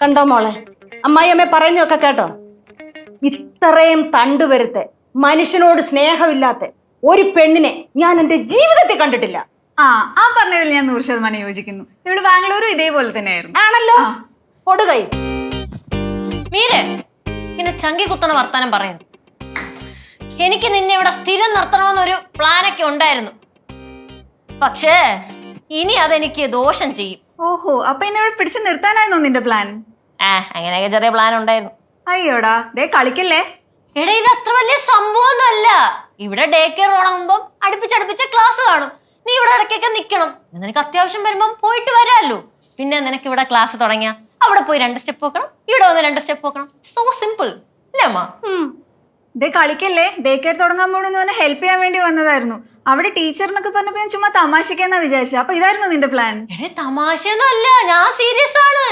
കണ്ടോ മോളെ, അമ്മായിയമ്മ പറയുന്നതൊക്കെ കേട്ടോ? ഇത്രയും തണ്ടുവരുത്തെ മനുഷ്യനോട് സ്നേഹമില്ലാത്ത ഒരു പെണ്ണിനെ ഞാൻ എന്റെ ജീവിതത്തിൽ കണ്ടിട്ടില്ല. ആ പറഞ്ഞതിൽ ഞാൻ 100% യോജിക്കുന്നു. ഇവിടെ ബാംഗ്ലൂരും ഇതേപോലെ തന്നെയായിരുന്നു. ആണല്ലോ. കൊടുകൈ മീരെ പിന്നെ ചങ്കി കുത്തണ വർത്താനം പറയുന്നു. എനിക്ക് നിന്നെ ഇവിടെ സ്ഥിരം നിർത്തണമെന്നൊരു പ്ലാനൊക്കെ ഉണ്ടായിരുന്നു. പക്ഷേ ഇനി അതെനിക്ക് ദോഷം ചെയ്യും. ഓഹോ, അപ്പൊ എന്നെ ഇവിടെ പിടിച്ചു നിർത്താനായിരുന്നോ നിന്റെ പ്ലാൻ? അങ്ങനെയൊക്കെ ചെറിയ പ്ലാൻ ഉണ്ടായിരുന്നു. അയ്യോടാ, ദേ കളിക്കല്ലേ. എടാ, ഇത് അത്ര വലിയ സംഭവമൊന്നും അല്ല. ഇവിടെ ഡേ കെയർ തുടങ്ങുമ്പം അടുപ്പിച്ചടുപ്പിച്ച ക്ലാസ് കാണും. നീ ഇവിടെ ഇടയ്ക്കൊക്കെ നിൽക്കണം. നിനക്ക് അത്യാവശ്യം വരുമ്പം പോയിട്ട് വരാമല്ലോ. പിന്നെ നിനക്ക് ഇവിടെ ക്ലാസ് തുടങ്ങിയ അവിടെ പോയി 2 സ്റ്റെപ്പ് വെക്കണം, ഇവിടെ വന്ന് 2 സ്റ്റെപ്പ് വെക്കണം. സോ സിമ്പിൾ അല്ലേ അമ്മ? ദേ കളിക്കല്ലേ. ഡേ കെയർ തുടങ്ങാൻ പോണെന്ന് പറഞ്ഞാൽ ഹെൽപ്പ് ചെയ്യാൻ വേണ്ടി വന്നതായിരുന്നു. അവിടെ ടീച്ചർ എന്നൊക്കെ പറഞ്ഞപ്പോ ഞാൻ ചുമ്മാ തമാശക്കെന്നാ വിചാരിച്ചു. അപ്പൊ ഇതായിരുന്നു നിന്റെ പ്ലാൻ? എടേ, തമാശയൊന്നും അല്ല, ഞാൻ സീരിയസ് ആണ്.